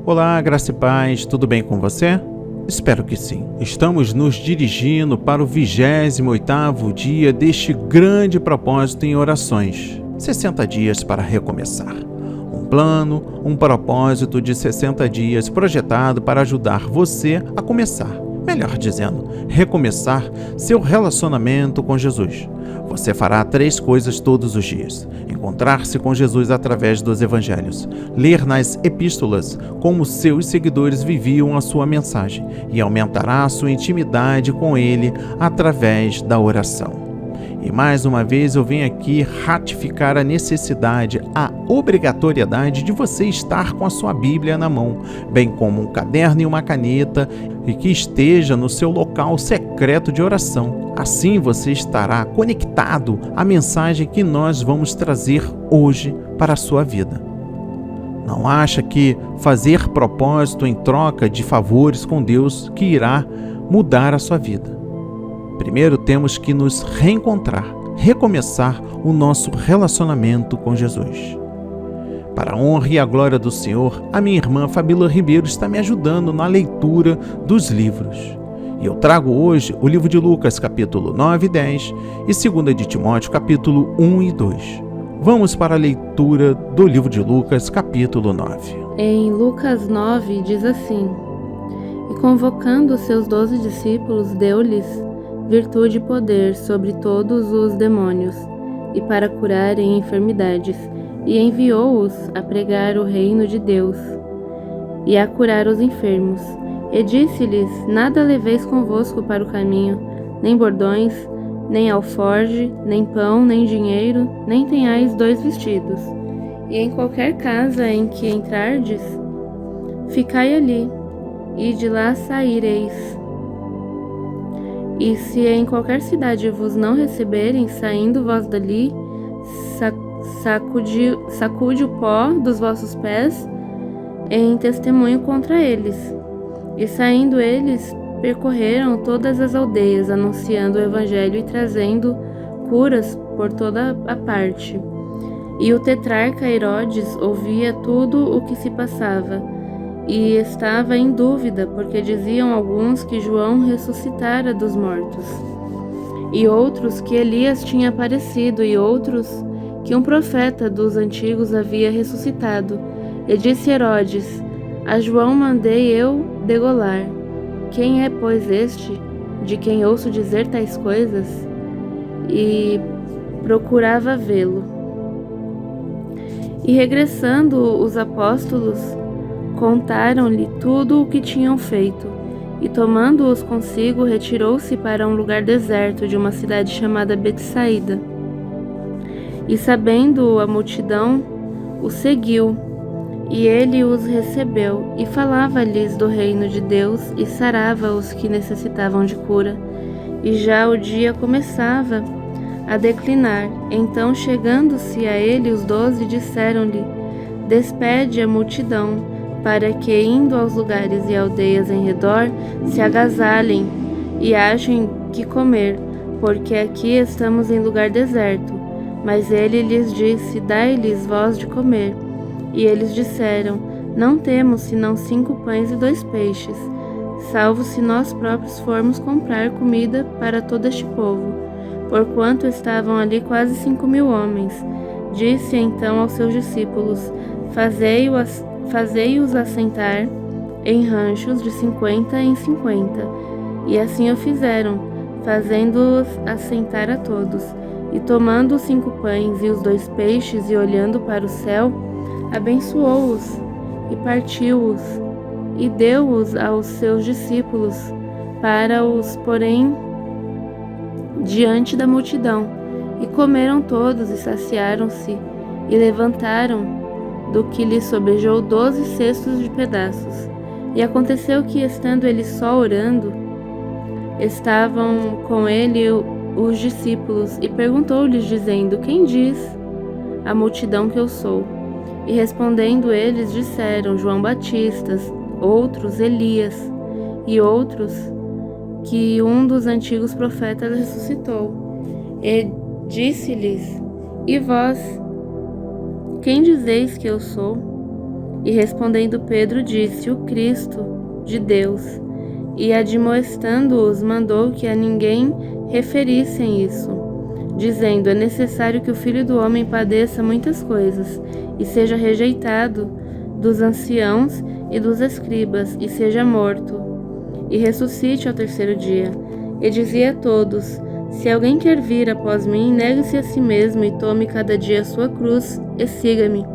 Olá, graça e paz, tudo bem com você? Espero que sim. Estamos nos dirigindo para o 28º dia deste grande propósito em orações. 60 dias para recomeçar. Um plano, um propósito de 60 dias projetado para ajudar você a começar. Melhor dizendo, recomeçar seu relacionamento com Jesus. Você fará 3 coisas todos os dias: encontrar-se com Jesus através dos evangelhos, ler nas epístolas como seus seguidores viviam a sua mensagem e aumentará a sua intimidade com Ele através da oração. E mais uma vez eu venho aqui ratificar a necessidade, a obrigatoriedade de você estar com a sua Bíblia na mão, bem como um caderno e uma caneta, e que esteja no seu local secreto de oração. Assim você estará conectado à mensagem que nós vamos trazer hoje para a sua vida. Não acha que fazer propósito em troca de favores com Deus que irá mudar a sua vida? Primeiro temos que nos reencontrar, recomeçar o nosso relacionamento com Jesus. Para a honra e a glória do Senhor, a minha irmã Fabíola Ribeiro está me ajudando na leitura dos livros. E eu trago hoje o livro de Lucas, capítulo 9 e 10, e 2 de Timóteo, capítulo 1 e 2. Vamos para a leitura do livro de Lucas, capítulo 9. Em Lucas 9 diz assim: E convocando os seus 12 discípulos, deu-lhes virtude e poder sobre todos os demônios, e para curarem enfermidades, e enviou-os a pregar o reino de Deus, e a curar os enfermos. E disse-lhes: Nada leveis convosco para o caminho, nem bordões, nem alforge, nem pão, nem dinheiro, nem tenhais 2 vestidos. E em qualquer casa em que entrardes, ficai ali, e de lá saireis. E se em qualquer cidade vos não receberem, saindo vós dali, sacude o pó dos vossos pés em testemunho contra eles. E saindo eles, percorreram todas as aldeias, anunciando o evangelho e trazendo curas por toda a parte. E o tetrarca Herodes ouvia tudo o que se passava, e estava em dúvida, porque diziam alguns que João ressuscitara dos mortos, e outros que Elias tinha aparecido, e outros que um profeta dos antigos havia ressuscitado. E disse Herodes: A João mandei eu degolar. Quem é, pois, este, de quem ouço dizer tais coisas? E procurava vê-lo. E regressando os apóstolos, contaram-lhe tudo o que tinham feito, e tomando-os consigo, retirou-se para um lugar deserto de uma cidade chamada Betsaída. E sabendo a multidão, o seguiu, e ele os recebeu, e falava-lhes do reino de Deus, e sarava os que necessitavam de cura. E já o dia começava a declinar. Então, chegando-se a ele, os 12 disseram-lhe: Despede a multidão, para que, indo aos lugares e aldeias em redor, se agasalhem e achem que comer, porque aqui estamos em lugar deserto. Mas ele lhes disse: Dai-lhes vós de comer. E eles disseram: Não temos senão 5 pães e 2 peixes, salvo se nós próprios formos comprar comida para todo este povo, porquanto estavam ali quase 5.000 homens. Disse então aos seus discípulos: Fazei-os assentar em ranchos de 50 em 50. E assim o fizeram, fazendo-os assentar a todos. E tomando os 5 pães e os 2 peixes, e olhando para o céu, abençoou-os, e partiu-os, e deu-os aos seus discípulos, para os porem diante da multidão. E comeram todos, e saciaram-se, e levantaram do que lhes sobejou 12 cestos de pedaços. E aconteceu que, estando ele só orando, estavam com ele os discípulos, e perguntou-lhes, dizendo: Quem diz a multidão que eu sou? E respondendo eles, disseram: João Batista, outros Elias, e outros que um dos antigos profetas ressuscitou. E disse-lhes: E vós, quem dizeis que eu sou? E respondendo Pedro disse: O Cristo de Deus. E admoestando-os, mandou que a ninguém referissem isso, dizendo: É necessário que o Filho do Homem padeça muitas coisas, e seja rejeitado dos anciãos e dos escribas, e seja morto, e ressuscite ao terceiro dia. E dizia a todos: Se alguém quer vir após mim, negue-se a si mesmo e tome cada dia a sua cruz e siga-me.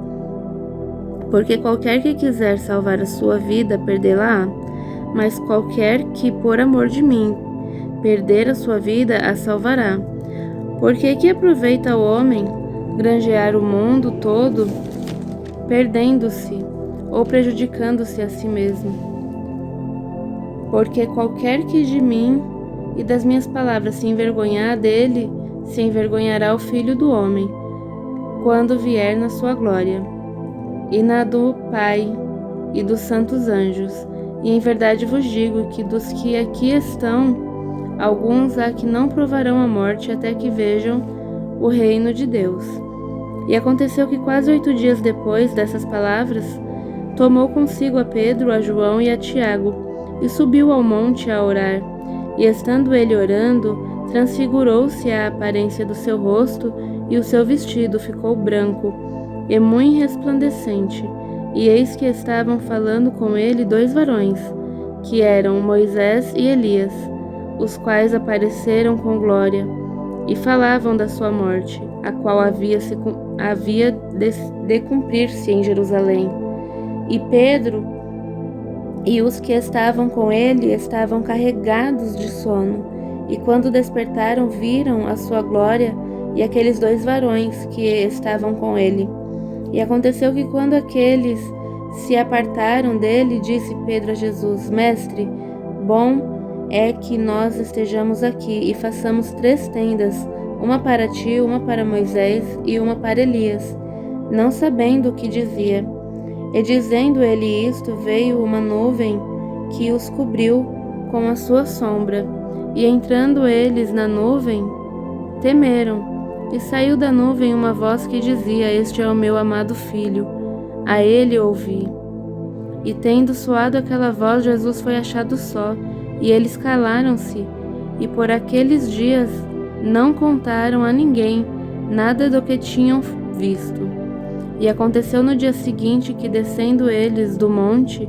Porque qualquer que quiser salvar a sua vida, perdê-la-á, mas qualquer que, por amor de mim, perder a sua vida, a salvará. Porque que aproveita o homem granjear o mundo todo, perdendo-se ou prejudicando-se a si mesmo? Porque qualquer que de mim e das minhas palavras se envergonhar, dele se envergonhará o Filho do Homem, quando vier na sua glória, e na do Pai e dos santos anjos. E em verdade vos digo que dos que aqui estão, alguns há que não provarão a morte até que vejam o reino de Deus. E aconteceu que quase 8 dias depois dessas palavras, tomou consigo a Pedro, a João e a Tiago, e subiu ao monte a orar. E estando ele orando, transfigurou-se a aparência do seu rosto, e o seu vestido ficou branco e muito resplandecente. E eis que estavam falando com ele 2 varões, que eram Moisés e Elias, os quais apareceram com glória, e falavam da sua morte, a qual havia de cumprir-se em Jerusalém. E Pedro e os que estavam com ele estavam carregados de sono, e quando despertaram, viram a sua glória e aqueles 2 varões que estavam com ele. E aconteceu que quando aqueles se apartaram dele, disse Pedro a Jesus: Mestre, bom é que nós estejamos aqui e façamos 3 tendas, uma para ti, uma para Moisés e uma para Elias, não sabendo o que dizia. E dizendo ele isto, veio uma nuvem que os cobriu com a sua sombra. E entrando eles na nuvem, temeram. E saiu da nuvem uma voz que dizia: Este é o meu amado filho, a ele ouvi. E tendo soado aquela voz, Jesus foi achado só, e eles calaram-se, e por aqueles dias não contaram a ninguém nada do que tinham visto. E aconteceu no dia seguinte que, descendo eles do monte,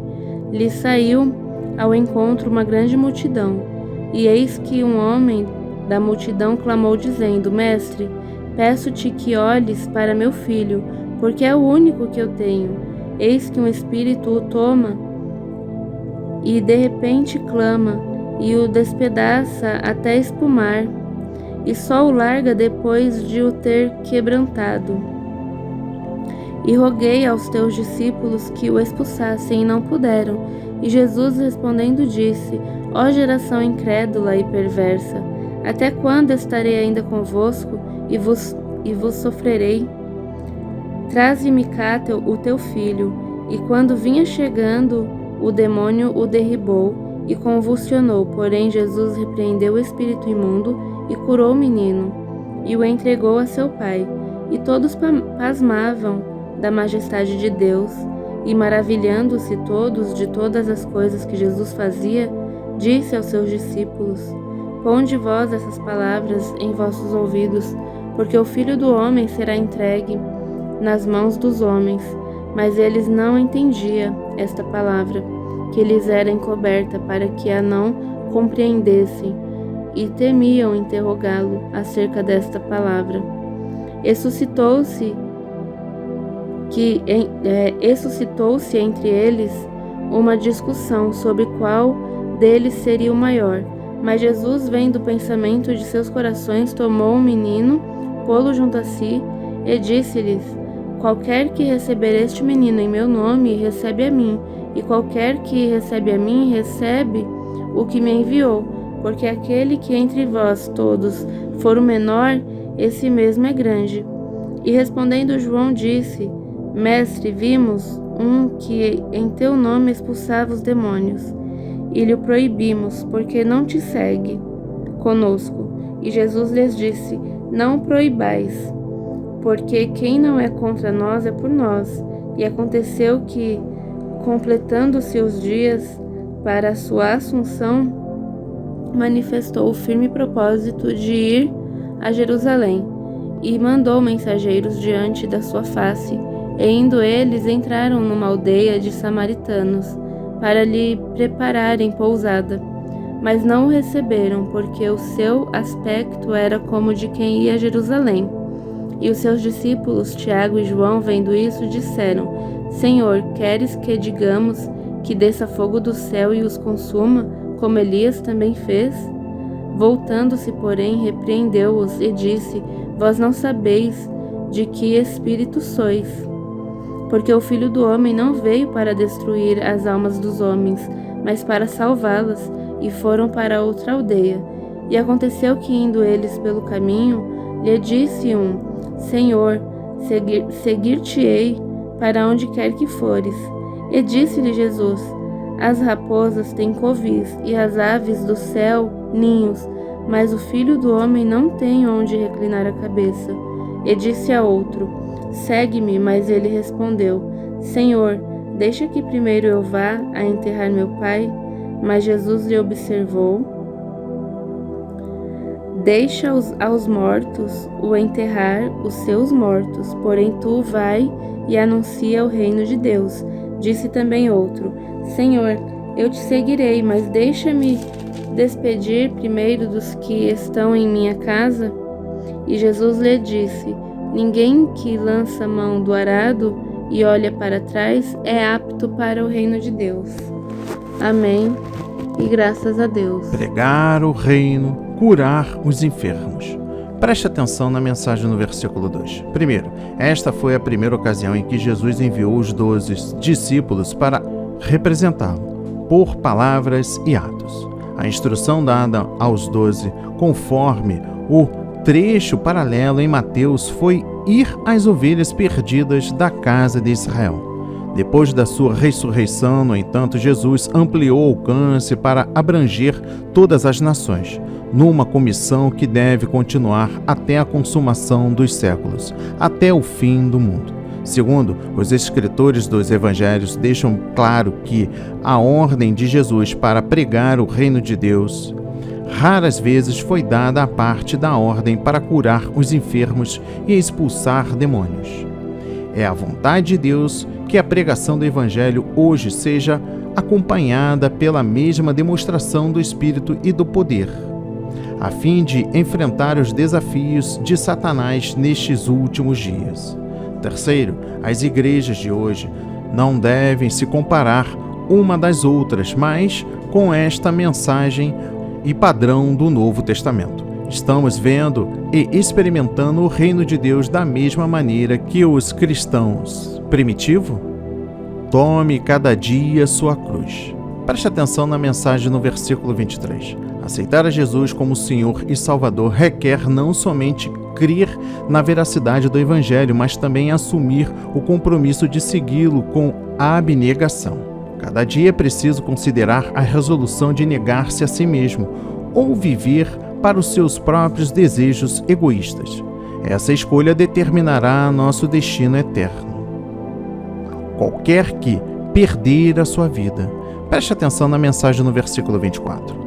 lhes saiu ao encontro uma grande multidão. E eis que um homem da multidão clamou, dizendo: Mestre, peço-te que olhes para meu filho, porque é o único que eu tenho. Eis que um espírito o toma e de repente clama, e o despedaça até espumar, e só o larga depois de o ter quebrantado. E roguei aos teus discípulos que o expulsassem, e não puderam. E Jesus respondendo disse: Ó geração incrédula e perversa, até quando estarei ainda convosco e vos sofrerei? Traze-me cá o teu filho. E quando vinha chegando, o demônio o derribou e convulsionou. Porém Jesus repreendeu o espírito imundo e curou o menino, e o entregou a seu pai. E todos pasmavam da majestade de Deus, e maravilhando-se todos de todas as coisas que Jesus fazia, disse aos seus discípulos: Ponde vós essas palavras em vossos ouvidos, porque o Filho do Homem será entregue nas mãos dos homens. Mas eles não entendiam esta palavra, que lhes era encoberta, para que a não compreendessem, e temiam interrogá-lo acerca desta palavra. E suscitou-se entre eles uma discussão sobre qual deles seria o maior. Mas Jesus, vendo o pensamento de seus corações, tomou um menino, pô-lo junto a si, e disse-lhes: Qualquer que receber este menino em meu nome, recebe a mim, e qualquer que recebe a mim, recebe o que me enviou. Porque aquele que entre vós todos for o menor, esse mesmo é grande. E respondendo João disse: Mestre, vimos um que em teu nome expulsava os demônios, e lhe o proibimos, porque não te segue conosco. E Jesus lhes disse: Não o proibais, porque quem não é contra nós é por nós. E aconteceu que, completando-se os dias para a sua assunção, manifestou o firme propósito de ir a Jerusalém e mandou mensageiros diante da sua face. E indo eles, entraram numa aldeia de samaritanos para lhe prepararem pousada. Mas não o receberam, porque o seu aspecto era como de quem ia a Jerusalém. E os seus discípulos, Tiago e João, vendo isso, disseram: Senhor, queres que digamos que desça fogo do céu e os consuma, como Elias também fez? Voltando-se, porém, repreendeu-os e disse: Vós não sabeis de que espírito sois, porque o Filho do Homem não veio para destruir as almas dos homens, mas para salvá-las. E foram para outra aldeia. E aconteceu que, indo eles pelo caminho, lhe disse um: Senhor, seguir-te-ei para onde quer que fores. E disse-lhe Jesus: As raposas têm covis, e as aves do céu ninhos, mas o Filho do Homem não tem onde reclinar a cabeça. E disse a outro: Segue-me. Mas ele respondeu: Senhor, deixa que primeiro eu vá a enterrar meu pai. Mas Jesus lhe observou: Deixa aos mortos o enterrar os seus mortos, porém tu vai e anuncia o reino de Deus. Disse também outro: Senhor, eu te seguirei, mas deixa-me despedir primeiro dos que estão em minha casa. E Jesus lhe disse: Ninguém que lança a mão do arado e olha para trás é apto para o reino de Deus. Amém. E graças a Deus. Pregar o reino, curar os enfermos. Preste atenção na mensagem no versículo 2. Primeiro, esta foi a primeira ocasião em que Jesus enviou os 12 discípulos para representá-lo, por palavras e atos. A instrução dada aos 12, conforme o trecho paralelo em Mateus, foi ir às ovelhas perdidas da casa de Israel. Depois da sua ressurreição, no entanto, Jesus ampliou o alcance para abranger todas as nações, numa comissão que deve continuar até a consumação dos séculos, até o fim do mundo. Segundo, os escritores dos evangelhos deixam claro que a ordem de Jesus para pregar o reino de Deus raras vezes foi dada à parte da ordem para curar os enfermos e expulsar demônios. É a vontade de Deus que a pregação do Evangelho hoje seja acompanhada pela mesma demonstração do Espírito e do poder, a fim de enfrentar os desafios de Satanás nestes últimos dias. Terceiro, as igrejas de hoje não devem se comparar uma das outras, mas com esta mensagem e padrão do Novo Testamento. Estamos vendo e experimentando o reino de Deus da mesma maneira que os cristãos primitivos. Tome cada dia sua cruz. Preste atenção na mensagem no versículo 23. Aceitar a Jesus como Senhor e Salvador requer não somente crer na veracidade do Evangelho, mas também assumir o compromisso de segui-lo com abnegação. Cada dia é preciso considerar a resolução de negar-se a si mesmo ou viver para os seus próprios desejos egoístas. Essa escolha determinará nosso destino eterno. Qualquer que perder a sua vida. Preste atenção na mensagem no versículo 24.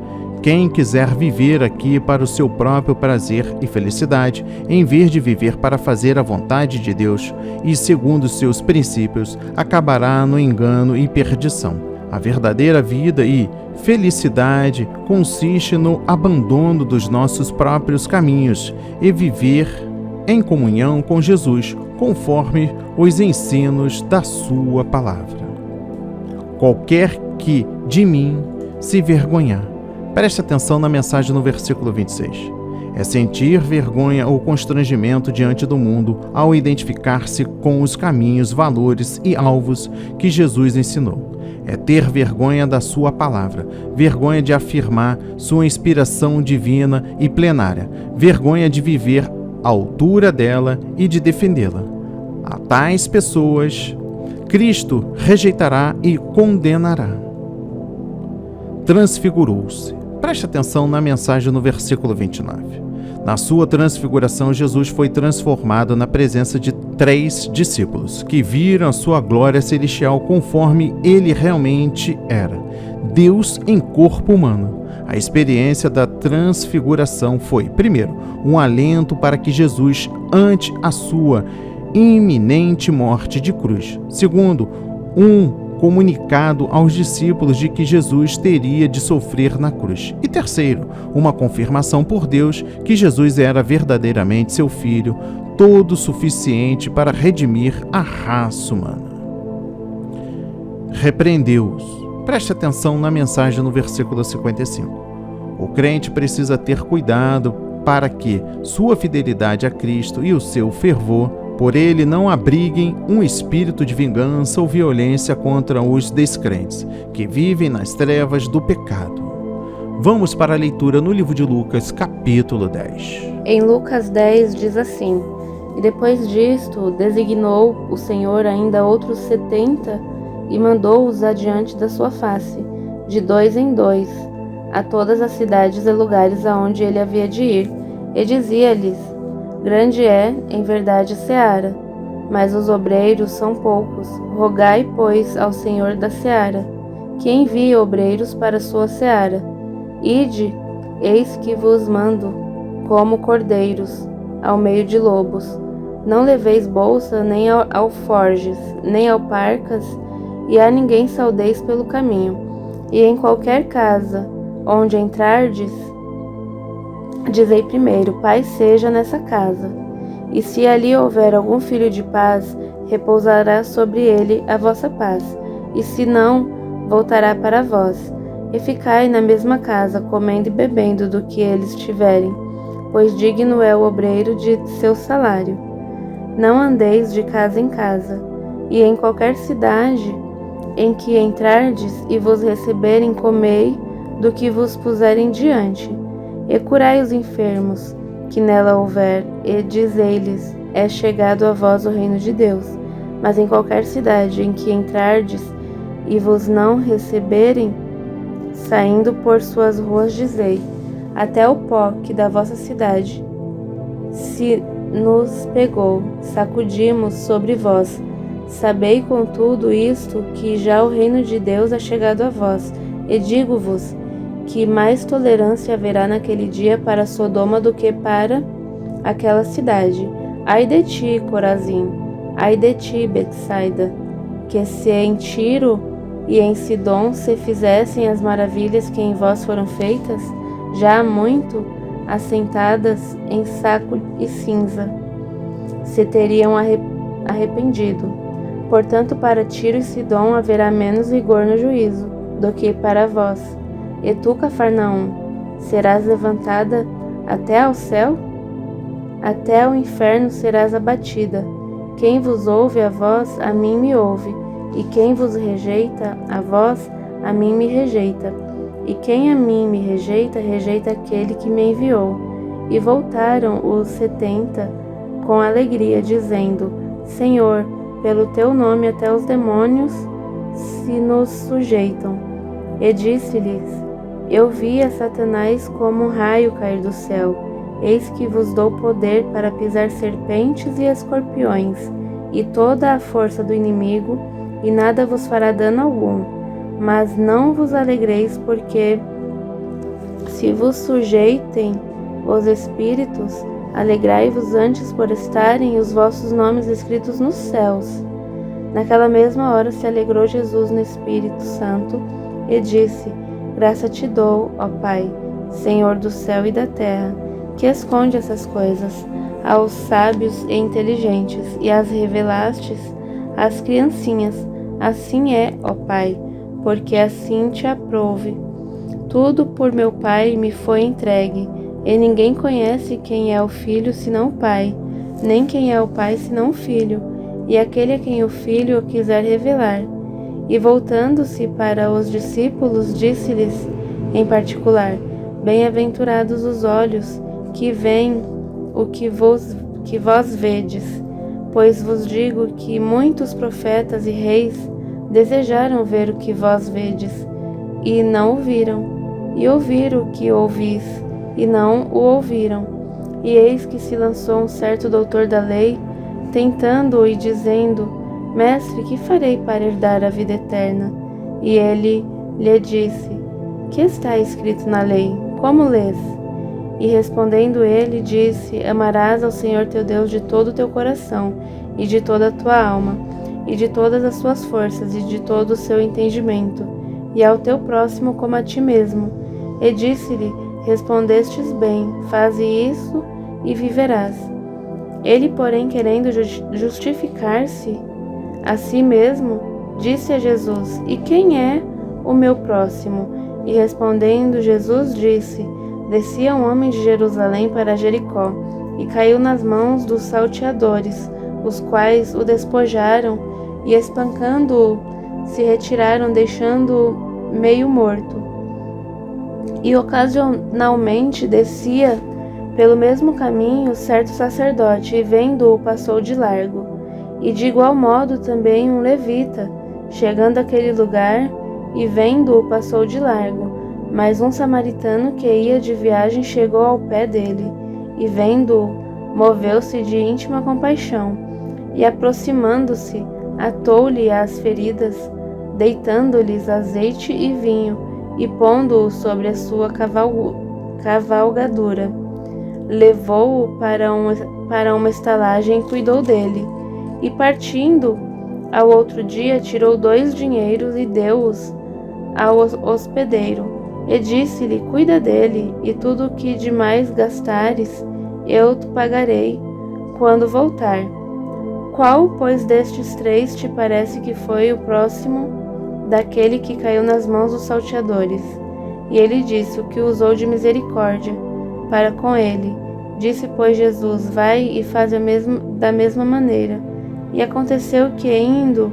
Quem quiser viver aqui para o seu próprio prazer e felicidade, em vez de viver para fazer a vontade de Deus e segundo os seus princípios, acabará no engano e perdição. A verdadeira vida e felicidade consiste no abandono dos nossos próprios caminhos e viver em comunhão com Jesus, conforme os ensinos da sua palavra. Qualquer que de mim se vergonhar. Preste atenção na mensagem no versículo 26. É sentir vergonha ou constrangimento diante do mundo ao identificar-se com os caminhos, valores e alvos que Jesus ensinou. É ter vergonha da sua palavra, vergonha de afirmar sua inspiração divina e plenária, vergonha de viver à altura dela e de defendê-la. A tais pessoas, Cristo rejeitará e condenará. Transfigurou-se. Preste atenção na mensagem no versículo 29. Na sua transfiguração, Jesus foi transformado na presença de 3 discípulos, que viram a sua glória celestial conforme ele realmente era, Deus em corpo humano. A experiência da transfiguração foi, primeiro, um alento para que Jesus, ante a sua iminente morte de cruz. Segundo, um comunicado aos discípulos de que Jesus teria de sofrer na cruz. E terceiro, uma confirmação por Deus que Jesus era verdadeiramente seu Filho, todo suficiente para redimir a raça humana. Repreendeu-os. Preste atenção na mensagem no versículo 55. O crente precisa ter cuidado para que sua fidelidade a Cristo e o seu fervor por ele não abriguem um espírito de vingança ou violência contra os descrentes, que vivem nas trevas do pecado. Vamos para a leitura no livro de Lucas, capítulo 10. Em Lucas 10 diz assim: E depois disto, designou o Senhor ainda outros 70 e mandou-os adiante da sua face, de 2 em 2, a todas as cidades e lugares aonde ele havia de ir, e dizia-lhes: Grande é, em verdade, a seara, mas os obreiros são poucos. Rogai, pois, ao Senhor da seara, que envie obreiros para a sua seara. Ide, eis que vos mando, como cordeiros, ao meio de lobos. Não leveis bolsa, nem alforjes, nem alparcas, e a ninguém saudeis pelo caminho. E em qualquer casa onde entrardes, dizei primeiro: paz seja nessa casa. E se ali houver algum filho de paz, repousará sobre ele a vossa paz. E se não, voltará para vós. E ficai na mesma casa, comendo e bebendo do que eles tiverem, pois digno é o obreiro de seu salário. Não andeis de casa em casa. E em qualquer cidade em que entrardes e vos receberem, comei do que vos puserem diante. E curai os enfermos que nela houver, e dizei-lhes: é chegado a vós o reino de Deus. Mas em qualquer cidade em que entrardes e vos não receberem, saindo por suas ruas, dizei: até o pó que da vossa cidade se nos pegou, sacudimos sobre vós. Sabei, contudo, isto, que já o reino de Deus é chegado a vós. E digo-vos que mais tolerância haverá naquele dia para Sodoma do que para aquela cidade. Ai de ti, Corazim! Ai de ti, Betsaida! Que se em Tiro e em Sidom se fizessem as maravilhas que em vós foram feitas, já há muito assentadas em saco e cinza, se teriam arrependido. Portanto, para Tiro e Sidom haverá menos rigor no juízo do que para vós. E tu, Cafarnaum, serás levantada até ao céu? Até ao inferno serás abatida. Quem vos ouve a vós, a mim me ouve, e quem vos rejeita a vós, a mim me rejeita. E quem a mim me rejeita, rejeita aquele que me enviou. E voltaram os 70 com alegria, dizendo: Senhor, pelo teu nome até os demônios se nos sujeitam. E disse-lhes: Eu vi a Satanás como um raio cair do céu. Eis que vos dou poder para pisar serpentes e escorpiões, e toda a força do inimigo, e nada vos fará dano algum. Mas não vos alegreis, porque se vos sujeitem os espíritos, alegrai-vos antes por estarem os vossos nomes escritos nos céus. Naquela mesma hora se alegrou Jesus no Espírito Santo e disse: Graça te dou, ó Pai, Senhor do céu e da terra, que esconde essas coisas aos sábios e inteligentes e as revelastes às criancinhas. Assim é, ó Pai, porque assim te aprouve. Tudo por meu Pai me foi entregue, e ninguém conhece quem é o Filho senão o Pai, nem quem é o Pai senão o Filho, e aquele a quem o Filho o quiser revelar. E voltando-se para os discípulos, disse-lhes em particular: Bem-aventurados os olhos que veem o que vós vedes, pois vos digo que muitos profetas e reis desejaram ver o que vós vedes, e não o viram, e ouvir o que ouvis, e não o ouviram. E eis que se lançou um certo doutor da lei, tentando-o e dizendo: Mestre, que farei para herdar a vida eterna? E ele lhe disse: Que está escrito na lei? Como lês? E respondendo ele, disse: Amarás ao Senhor teu Deus de todo o teu coração, e de toda a tua alma, e de todas as suas forças, e de todo o seu entendimento, e ao teu próximo como a ti mesmo. E disse-lhe: Respondestes bem, faze isso e viverás. Ele, porém, querendo justificar-se a si mesmo, disse a Jesus: E quem é o meu próximo? E respondendo Jesus disse: Descia um homem de Jerusalém para Jericó, e caiu nas mãos dos salteadores, os quais o despojaram, e espancando-o, se retiraram, deixando-o meio morto. E ocasionalmente descia pelo mesmo caminho certo sacerdote, e vendo-o passou de largo. E de igual modo também um levita, chegando àquele lugar, e vendo-o passou de largo. Mas um samaritano que ia de viagem chegou ao pé dele, e vendo-o, moveu-se de íntima compaixão, e aproximando-se, atou-lhe as feridas, deitando-lhes azeite e vinho, e pondo-o sobre a sua cavalgadura, levou-o para uma estalagem e cuidou dele. E partindo ao outro dia, tirou 2 dinheiros e deu-os ao hospedeiro. E disse-lhe: Cuida dele, e tudo o que demais gastares, eu te pagarei quando voltar. Qual, pois, destes 3 te parece que foi o próximo daquele que caiu nas mãos dos salteadores? E ele disse: O que usou de misericórdia para com ele. Disse, pois, Jesus: Vai e faz da mesma maneira. E aconteceu que, indo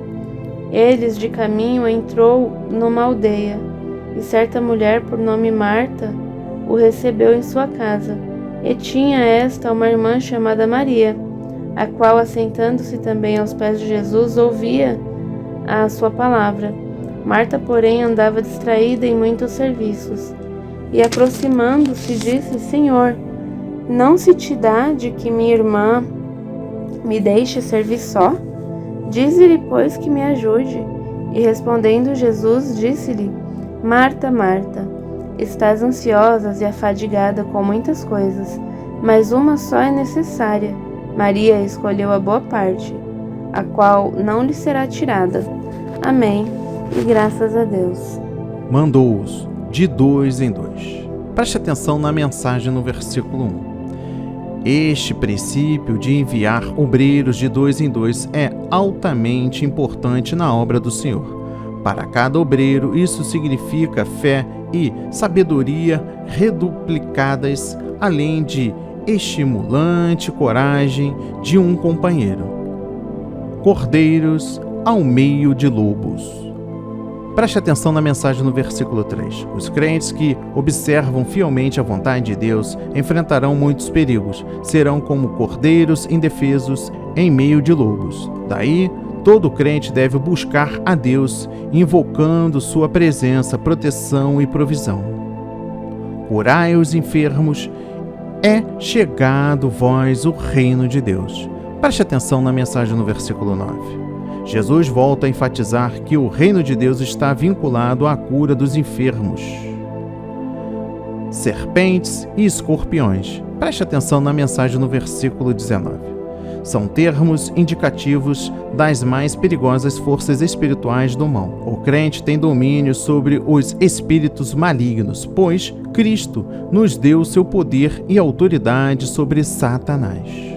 eles de caminho, entrou numa aldeia, e certa mulher, por nome Marta, o recebeu em sua casa. E tinha esta uma irmã chamada Maria, a qual, assentando-se também aos pés de Jesus, ouvia a sua palavra. Marta, porém, andava distraída em muitos serviços. E aproximando-se, disse: Senhor, não se te dá de que minha irmã me deixe servir só? Dize-lhe, pois, que me ajude. E respondendo Jesus, disse-lhe: Marta, Marta, estás ansiosa e afadigada com muitas coisas, mas uma só é necessária. Maria escolheu a boa parte, a qual não lhe será tirada. Amém. E graças a Deus. Mandou-os de 2 em 2. Preste atenção na mensagem no versículo 1. Este princípio de enviar obreiros de 2 em 2 é altamente importante na obra do Senhor. Para cada obreiro, isso significa fé e sabedoria reduplicadas, além de estimulante coragem de um companheiro. Cordeiros ao meio de lobos. Preste atenção na mensagem no versículo 3. Os crentes que observam fielmente a vontade de Deus enfrentarão muitos perigos. Serão como cordeiros indefesos em meio de lobos. Daí, todo crente deve buscar a Deus, invocando sua presença, proteção e provisão. Curai os enfermos, é chegado vós o reino de Deus. Preste atenção na mensagem no versículo 9. Jesus volta a enfatizar que o reino de Deus está vinculado à cura dos enfermos. Serpentes e escorpiões. Preste atenção na mensagem no versículo 19. São termos indicativos das mais perigosas forças espirituais do mal. O crente tem domínio sobre os espíritos malignos, pois Cristo nos deu seu poder e autoridade sobre Satanás.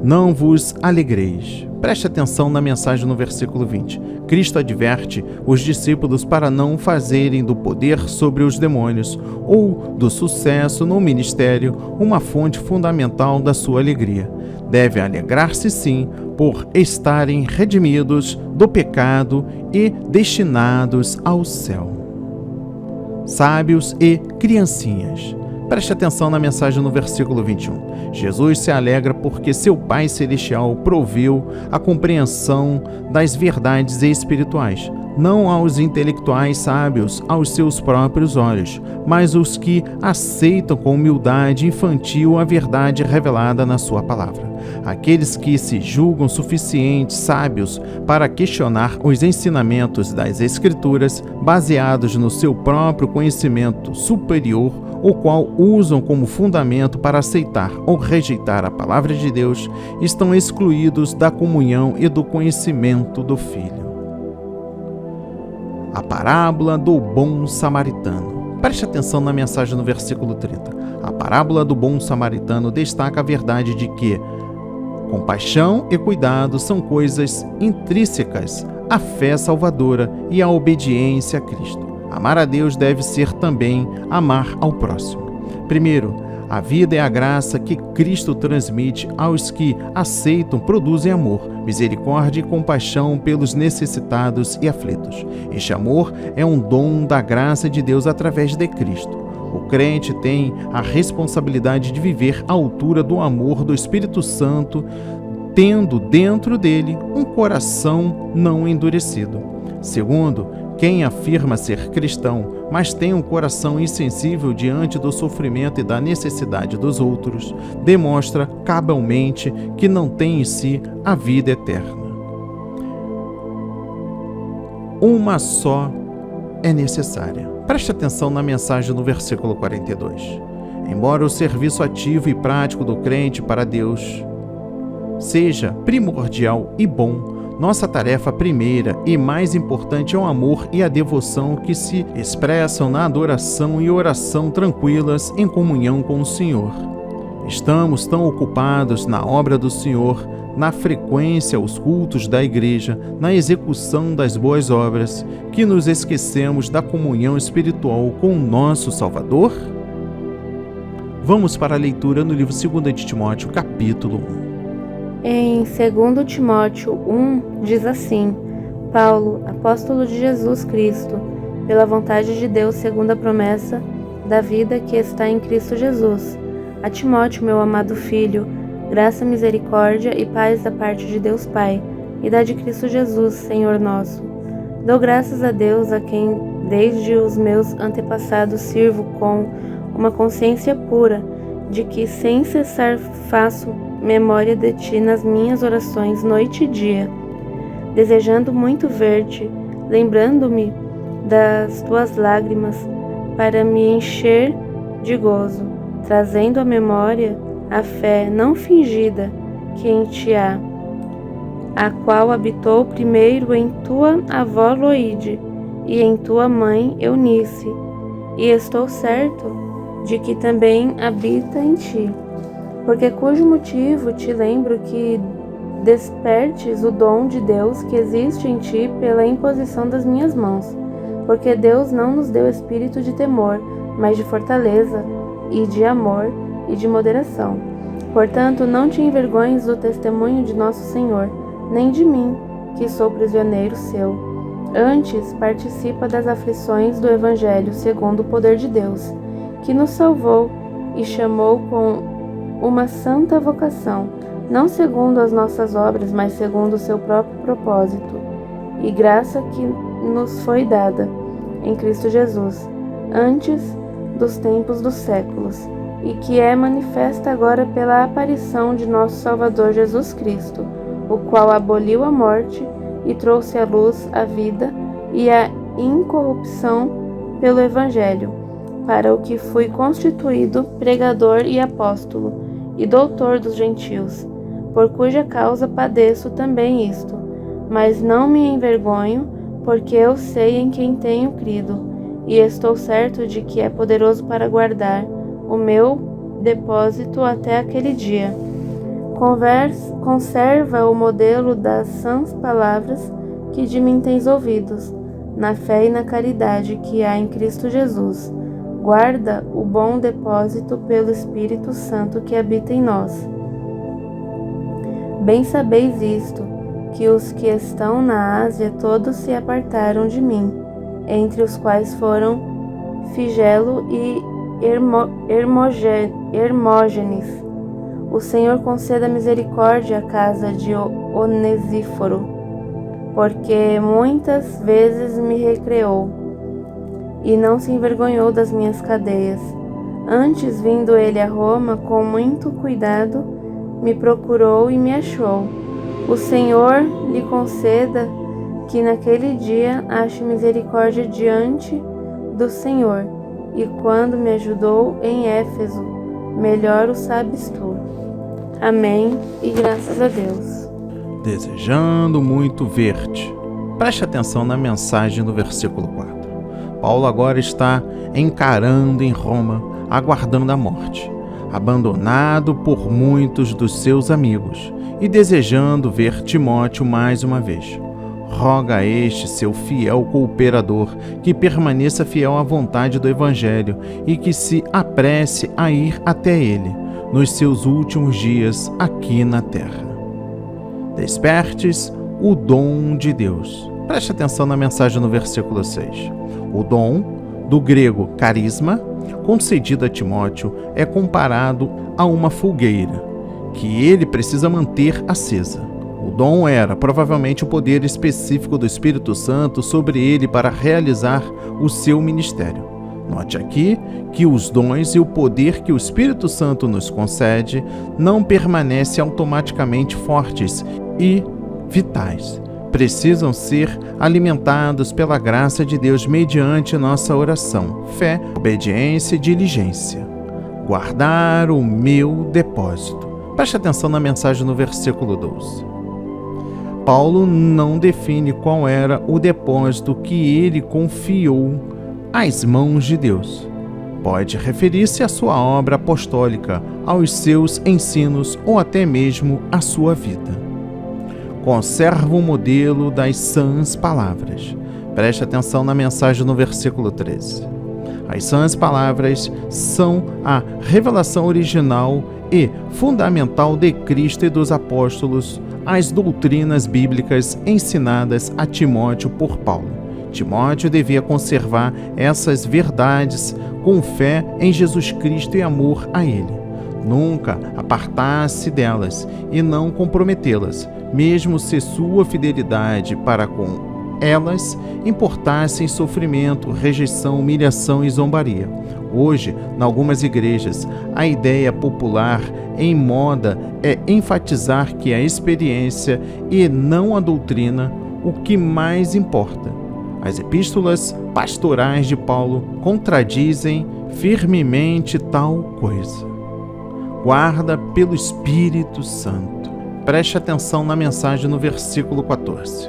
Não vos alegreis. Preste atenção na mensagem no versículo 20. Cristo adverte os discípulos para não fazerem do poder sobre os demônios ou do sucesso no ministério uma fonte fundamental da sua alegria. Devem alegrar-se sim por estarem redimidos do pecado e destinados ao céu. Sábios e criancinhas. Preste atenção na mensagem no versículo 21. Jesus se alegra porque seu Pai Celestial proveu a compreensão das verdades espirituais. não aos intelectuais sábios aos seus próprios olhos, mas os que aceitam com humildade infantil a verdade revelada na sua palavra. Aqueles que se julgam suficientes sábios para questionar os ensinamentos das Escrituras, baseados no seu próprio conhecimento superior, o qual usam como fundamento para aceitar ou rejeitar a palavra de Deus, estão excluídos da comunhão e do conhecimento do Filho. A parábola do bom samaritano. Preste atenção na mensagem no versículo 30. A parábola do bom samaritano destaca a verdade de que compaixão e cuidado são coisas intrínsecas à fé salvadora e à obediência a Cristo. Amar a Deus deve ser também amar ao próximo. Primeiro, a vida e a graça que Cristo transmite aos que aceitam produzem amor, misericórdia e compaixão pelos necessitados e aflitos. Este amor é um dom da graça de Deus através de Cristo. O crente tem a responsabilidade de viver à altura do amor do Espírito Santo, tendo dentro dele um coração não endurecido. Segundo, quem afirma ser cristão, mas tem um coração insensível diante do sofrimento e da necessidade dos outros, demonstra cabalmente que não tem em si a vida eterna. Uma só é necessária. Preste atenção na mensagem no versículo 42. Embora o serviço ativo e prático do crente para Deus seja primordial e bom, nossa tarefa primeira e mais importante é o amor e a devoção que se expressam na adoração e oração tranquilas em comunhão com o Senhor. Estamos tão ocupados na obra do Senhor, na frequência aos cultos da igreja, na execução das boas obras, que nos esquecemos da comunhão espiritual com o nosso Salvador? Vamos para a leitura no livro 2 de Timóteo, capítulo 1. Em 2 Timóteo 1, diz assim: Paulo, apóstolo de Jesus Cristo, pela vontade de Deus segundo a promessa da vida que está em Cristo Jesus. A Timóteo, meu amado filho, graça, misericórdia e paz da parte de Deus Pai e da de Cristo Jesus, Senhor nosso. Dou graças a Deus, a quem desde os meus antepassados sirvo com uma consciência pura, de que sem cessar faço memória de ti nas minhas orações noite e dia, desejando muito ver-te, lembrando-me das tuas lágrimas, para me encher de gozo, trazendo à memória a fé não fingida que em ti há, a qual habitou primeiro em tua avó Loide e em tua mãe Eunice, e estou certo de que também habita em ti. Porque cujo motivo te lembro que despertes o dom de Deus que existe em ti pela imposição das minhas mãos. Porque Deus não nos deu espírito de temor, mas de fortaleza, e de amor, e de moderação. Portanto, não te envergonhes do testemunho de nosso Senhor, nem de mim, que sou prisioneiro seu. Antes, participa das aflições do Evangelho segundo o poder de Deus, que nos salvou e chamou com uma santa vocação, não segundo as nossas obras, mas segundo o seu próprio propósito, e graça que nos foi dada em Cristo Jesus, antes dos tempos dos séculos, e que é manifesta agora pela aparição de nosso Salvador Jesus Cristo, o qual aboliu a morte e trouxe à luz a vida e a incorrupção pelo Evangelho, para o que fui constituído pregador e apóstolo, e doutor dos gentios, por cuja causa padeço também isto, mas não me envergonho, porque eu sei em quem tenho crido, e estou certo de que é poderoso para guardar o meu depósito até aquele dia. Conserva o modelo das sãs palavras que de mim tens ouvidos, na fé e na caridade que há em Cristo Jesus. Guarda o bom depósito pelo Espírito Santo que habita em nós. Bem sabeis isto, que os que estão na Ásia todos se apartaram de mim, entre os quais foram Figelo e Hermógenes. O Senhor conceda misericórdia à casa de Onesíforo, porque muitas vezes me recreou e não se envergonhou das minhas cadeias. Antes, vindo ele a Roma, com muito cuidado, me procurou e me achou. O Senhor lhe conceda que naquele dia ache misericórdia diante do Senhor, e quando me ajudou em Éfeso, melhor o sabes tu. Amém, e graças a Deus. Desejando muito ver-te. Preste atenção na mensagem do versículo 4. Paulo agora está encarando em Roma, aguardando a morte, abandonado por muitos dos seus amigos e desejando ver Timóteo mais uma vez. Roga a este seu fiel cooperador que permaneça fiel à vontade do Evangelho e que se apresse a ir até ele nos seus últimos dias aqui na terra. Despertes o dom de Deus. Preste atenção na mensagem no versículo 6. O dom, do grego carisma, concedido a Timóteo, é comparado a uma fogueira, que ele precisa manter acesa. O dom era provavelmente o poder específico do Espírito Santo sobre ele para realizar o seu ministério. Note aqui que os dons e o poder que o Espírito Santo nos concede não permanecem automaticamente fortes e vitais. Precisam ser alimentados pela graça de Deus mediante nossa oração, fé, obediência e diligência. Guardar o meu depósito. Preste atenção na mensagem no versículo 12. Paulo não define qual era o depósito que ele confiou às mãos de Deus. Pode referir-se à sua obra apostólica, aos seus ensinos ou até mesmo à sua vida. Conserva o modelo das sãs palavras. Preste atenção na mensagem no versículo 13. As sãs palavras são a revelação original e fundamental de Cristo e dos apóstolos, as doutrinas bíblicas ensinadas a Timóteo por Paulo. Timóteo devia conservar essas verdades com fé em Jesus Cristo e amor a Ele. Nunca apartar-se delas e não comprometê-las, mesmo se sua fidelidade para com elas importasse em sofrimento, rejeição, humilhação e zombaria. Hoje, em algumas igrejas, a ideia popular em moda é enfatizar que a experiência e não a doutrina o que mais importa. As epístolas pastorais de Paulo contradizem firmemente tal coisa. Guarda pelo Espírito Santo. Preste atenção na mensagem no versículo 14.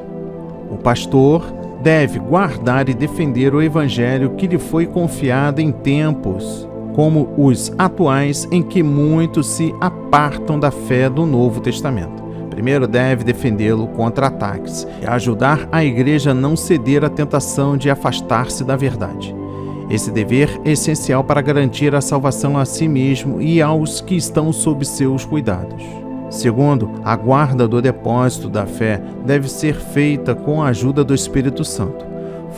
O pastor deve guardar e defender o evangelho que lhe foi confiado em tempos como os atuais em que muitos se apartam da fé do Novo Testamento. Primeiro deve defendê-lo contra ataques e ajudar a igreja a não ceder à tentação de afastar-se da verdade. Esse dever é essencial para garantir a salvação a si mesmo e aos que estão sob seus cuidados. Segundo, a guarda do depósito da fé deve ser feita com a ajuda do Espírito Santo.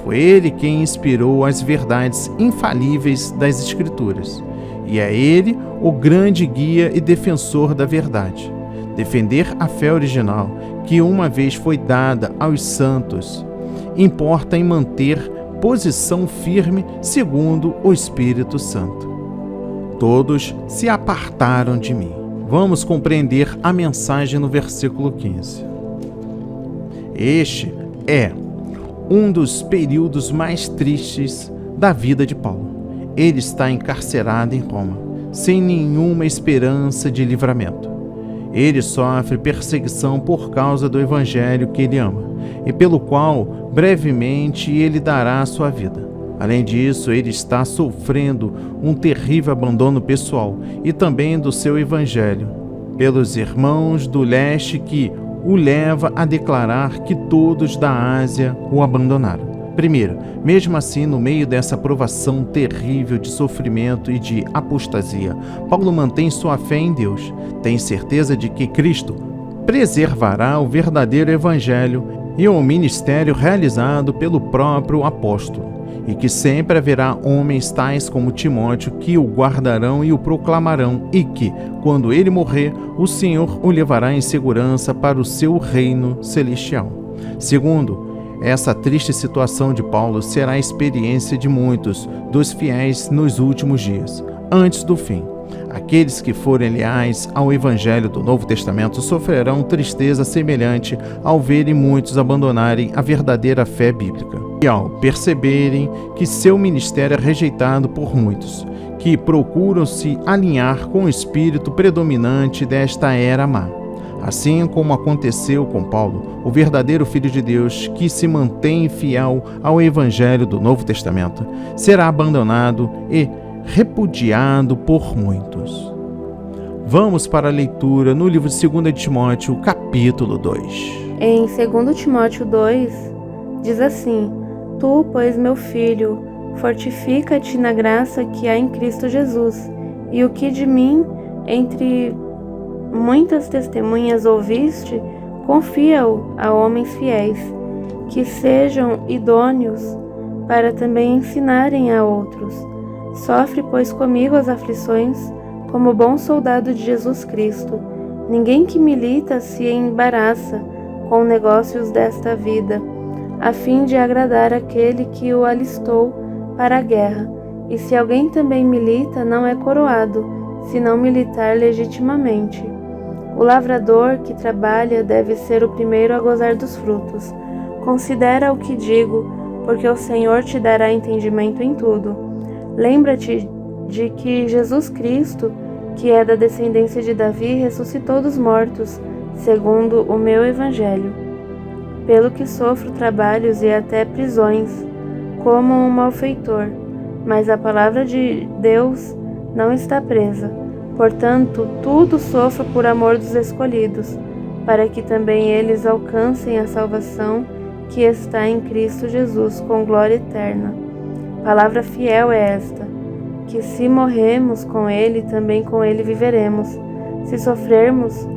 Foi ele quem inspirou as verdades infalíveis das Escrituras, e é ele o grande guia e defensor da verdade. Defender a fé original, que uma vez foi dada aos santos, importa em manter posição firme segundo o Espírito Santo. Todos se apartaram de mim. Vamos compreender a mensagem no versículo 15. Este é um dos períodos mais tristes da vida de Paulo. Ele está encarcerado em Roma, sem nenhuma esperança de livramento. Ele sofre perseguição por causa do evangelho que ele ama, e pelo qual brevemente ele dará a sua vida. Além disso, ele está sofrendo um terrível abandono pessoal e também do seu evangelho, pelos irmãos do leste que o leva a declarar que todos da Ásia o abandonaram. Primeiro, mesmo assim, no meio dessa provação terrível de sofrimento e de apostasia, Paulo mantém sua fé em Deus, tem certeza de que Cristo preservará o verdadeiro evangelho e o ministério realizado pelo próprio apóstolo, e que sempre haverá homens tais como Timóteo que o guardarão e o proclamarão, e que, quando ele morrer, o Senhor o levará em segurança para o seu reino celestial. Segundo, essa triste situação de Paulo será a experiência de muitos dos fiéis nos últimos dias, antes do fim. Aqueles que forem leais ao Evangelho do Novo Testamento sofrerão tristeza semelhante ao verem muitos abandonarem a verdadeira fé bíblica e ao perceberem que seu ministério é rejeitado por muitos, que procuram se alinhar com o espírito predominante desta era má. Assim como aconteceu com Paulo, o verdadeiro Filho de Deus, que se mantém fiel ao Evangelho do Novo Testamento, será abandonado e repudiado por muitos. Vamos para a leitura no livro de 2 Timóteo, capítulo 2. Em 2 Timóteo 2, diz assim: Tu, pois, meu filho, fortifica-te na graça que há em Cristo Jesus, e o que de mim, entre muitas testemunhas ouviste, confia-o a homens fiéis, que sejam idôneos para também ensinarem a outros. Sofre, pois, comigo as aflições, como bom soldado de Jesus Cristo. Ninguém que milita se embaraça com negócios desta vida, a fim de agradar aquele que o alistou para a guerra. E se alguém também milita, não é coroado, se não militar legitimamente. O lavrador que trabalha deve ser o primeiro a gozar dos frutos. Considera o que digo, porque o Senhor te dará entendimento em tudo. Lembra-te de que Jesus Cristo, que é da descendência de Davi, ressuscitou dos mortos, segundo o meu evangelho. Pelo que sofro trabalhos e até prisões, como um malfeitor, mas a palavra de Deus não está presa. Portanto, tudo sofro por amor dos escolhidos, para que também eles alcancem a salvação que está em Cristo Jesus com glória eterna. Palavra fiel é esta, que se morremos com Ele, também com Ele viveremos. Se sofrermos,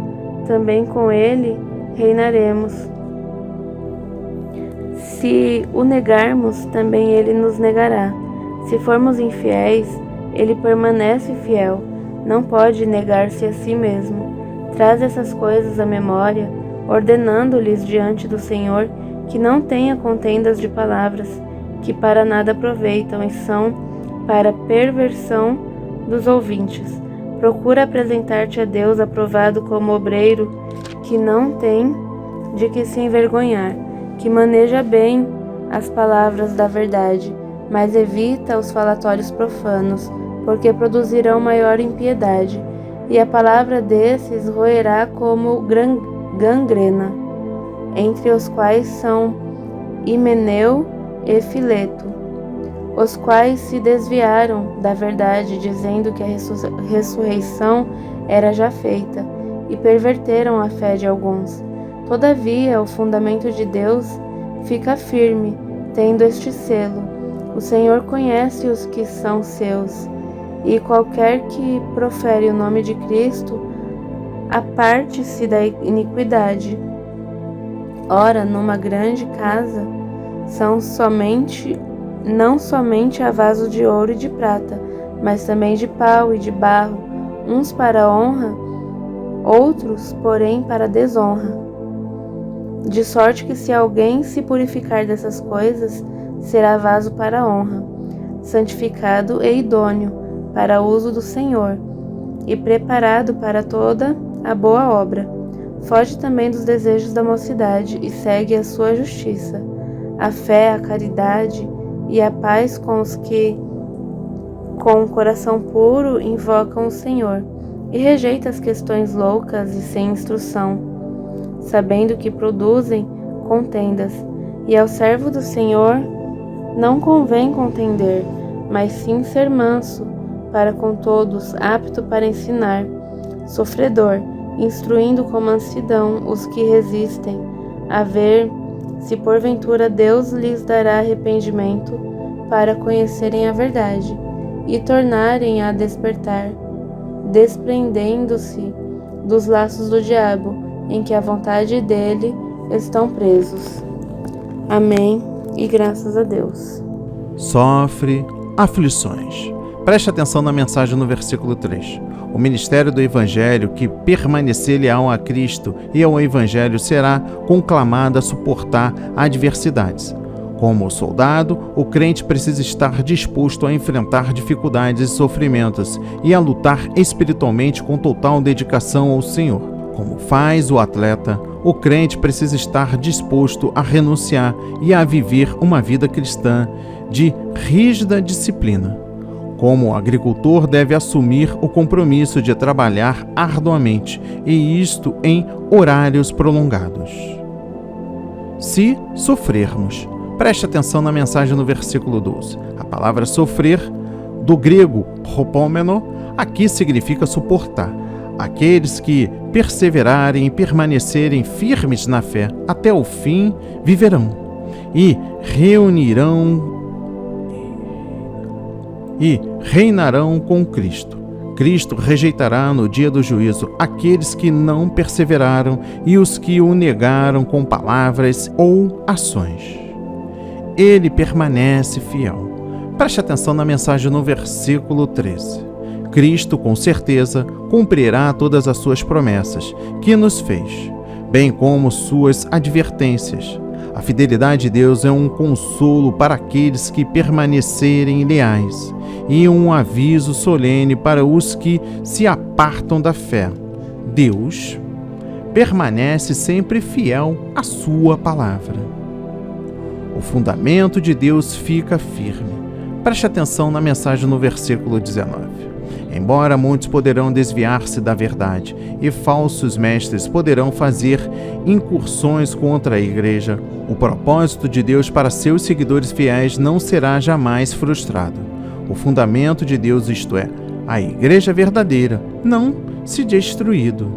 também com Ele reinaremos. Se o negarmos, também Ele nos negará. Se formos infiéis, Ele permanece fiel, não pode negar-se a si mesmo. Traz essas coisas à memória, ordenando-lhes diante do Senhor que não tenha contendas de palavras, que para nada aproveitam e são para perversão dos ouvintes. Procura apresentar-te a Deus aprovado como obreiro que não tem de que se envergonhar, que maneja bem as palavras da verdade, mas evita os falatórios profanos, porque produzirão maior impiedade, e a palavra desses roerá como gangrena, entre os quais são Himeneu e Fileto, os quais se desviaram da verdade, dizendo que a ressurreição era já feita, e perverteram a fé de alguns. Todavia, o fundamento de Deus fica firme, tendo este selo: o Senhor conhece os que são seus, e qualquer que profere o nome de Cristo, aparte-se da iniquidade. Ora, numa grande casa, não somente há vasos de ouro e de prata, mas também de pau e de barro, uns para honra, outros, porém, para desonra. De sorte que se alguém se purificar dessas coisas, será vaso para honra, santificado e idôneo para o uso do Senhor, e preparado para toda a boa obra. Foge também dos desejos da mocidade e segue a sua justiça, a fé, a caridade e a paz com os que, com um coração puro, invocam o Senhor, e rejeita as questões loucas e sem instrução, sabendo que produzem contendas, e ao servo do Senhor não convém contender, mas sim ser manso para com todos, apto para ensinar, sofredor, instruindo com mansidão os que resistem, a ver se porventura Deus lhes dará arrependimento para conhecerem a verdade e tornarem a despertar, desprendendo-se dos laços do diabo, em que a vontade dele estão presos. Amém, e graças a Deus. Sofre aflições. Preste atenção na mensagem no versículo 3. O ministério do Evangelho, que permanecer leal a Cristo e ao Evangelho, será conclamado a suportar adversidades. Como soldado, o crente precisa estar disposto a enfrentar dificuldades e sofrimentos e a lutar espiritualmente com total dedicação ao Senhor. Como faz o atleta, o crente precisa estar disposto a renunciar e a viver uma vida cristã de rígida disciplina. Como o agricultor deve assumir o compromisso de trabalhar arduamente, e isto em horários prolongados. Se sofrermos, preste atenção na mensagem no versículo 12. A palavra sofrer, do grego propômeno, aqui significa suportar. Aqueles que perseverarem e permanecerem firmes na fé até o fim viverão e reinarão com Cristo. Cristo rejeitará no dia do juízo aqueles que não perseveraram e os que o negaram com palavras ou ações. Ele permanece fiel. Preste atenção na mensagem no versículo 13. Cristo, com certeza, cumprirá todas as suas promessas que nos fez, bem como suas advertências. A fidelidade de Deus é um consolo para aqueles que permanecerem leais e um aviso solene para os que se apartam da fé. Deus permanece sempre fiel à sua palavra. O fundamento de Deus fica firme. Preste atenção na mensagem no versículo 19. Embora muitos poderão desviar-se da verdade e falsos mestres poderão fazer incursões contra a igreja, o propósito de Deus para seus seguidores fiéis não será jamais frustrado. O fundamento de Deus, isto é, a igreja verdadeira, não se destruído.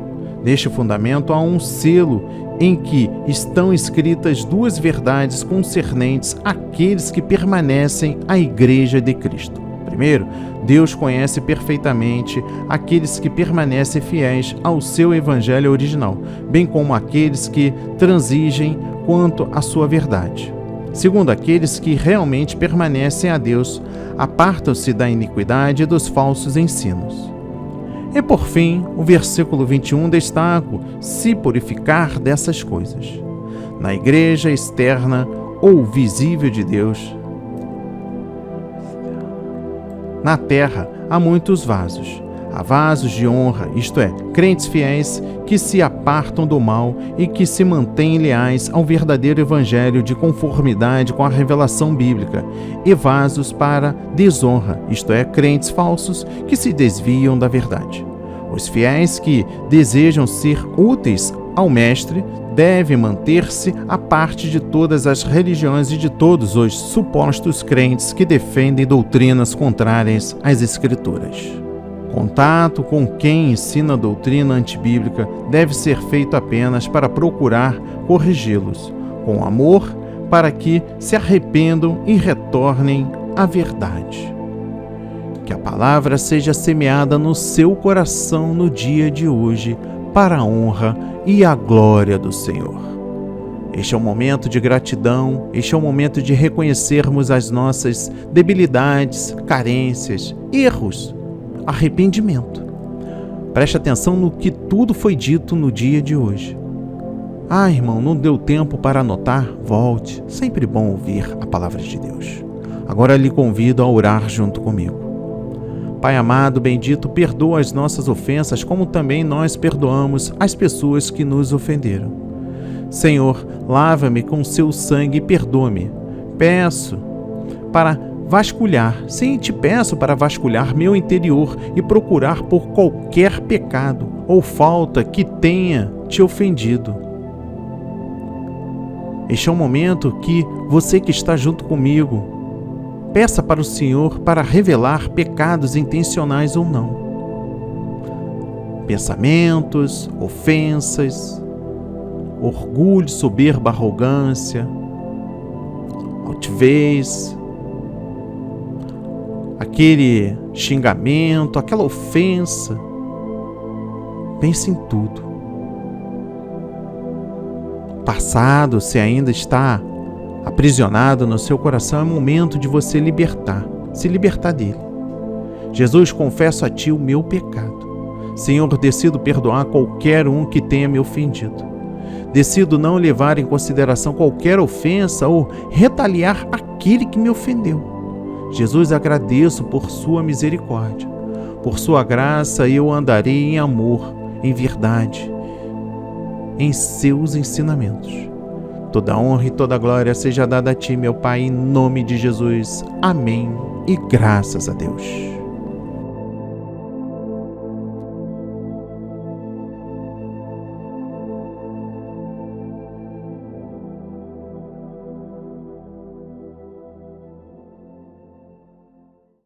Neste fundamento há um selo em que estão escritas duas verdades concernentes àqueles que permanecem à igreja de Cristo. Primeiro, Deus conhece perfeitamente aqueles que permanecem fiéis ao seu evangelho original, bem como aqueles que transigem quanto à sua verdade. Segundo, aqueles que realmente permanecem a Deus, apartam-se da iniquidade e dos falsos ensinos. E por fim, o versículo 21 destaca se purificar dessas coisas. Na igreja externa ou visível de Deus, na terra há muitos vasos. Há vasos de honra, isto é, crentes fiéis que se apartam do mal e que se mantêm leais ao verdadeiro evangelho de conformidade com a revelação bíblica, e vasos para desonra, isto é, crentes falsos que se desviam da verdade. Os fiéis que desejam ser úteis ao Mestre devem manter-se à parte de todas as religiões e de todos os supostos crentes que defendem doutrinas contrárias às Escrituras. Contato com quem ensina a doutrina antibíblica deve ser feito apenas para procurar corrigi-los, com amor, para que se arrependam e retornem à verdade. Que a palavra seja semeada no seu coração no dia de hoje, para a honra e a glória do Senhor. Este é um momento de gratidão, este é um momento de reconhecermos as nossas debilidades, carências, erros, arrependimento. Preste atenção no que tudo foi dito no dia de hoje. Ah, irmão, não deu tempo para anotar? Volte. Sempre bom ouvir a palavra de Deus. Agora lhe convido a orar junto comigo. Pai amado, bendito, perdoa as nossas ofensas, como também nós perdoamos as pessoas que nos ofenderam. Senhor, lava-me com seu sangue e perdoa-me. Peço para vasculhar, sim, te peço para vasculhar meu interior e procurar por qualquer pecado ou falta que tenha te ofendido. Este é um momento que você que está junto comigo, peça para o Senhor para revelar pecados intencionais ou não. Pensamentos, ofensas, orgulho, soberba, arrogância, altivez, aquele xingamento, aquela ofensa. Pense em tudo. Passado, se ainda está aprisionado no seu coração, é momento de você se libertar dele. Jesus, confesso a Ti o meu pecado. Senhor, decido perdoar qualquer um que tenha me ofendido. Decido não levar em consideração qualquer ofensa ou retaliar aquele que me ofendeu. Jesus, agradeço por Sua misericórdia. Por Sua graça eu andarei em amor, em verdade, em Seus ensinamentos. Toda honra e toda glória seja dada a Ti, meu Pai, em nome de Jesus. Amém e graças a Deus.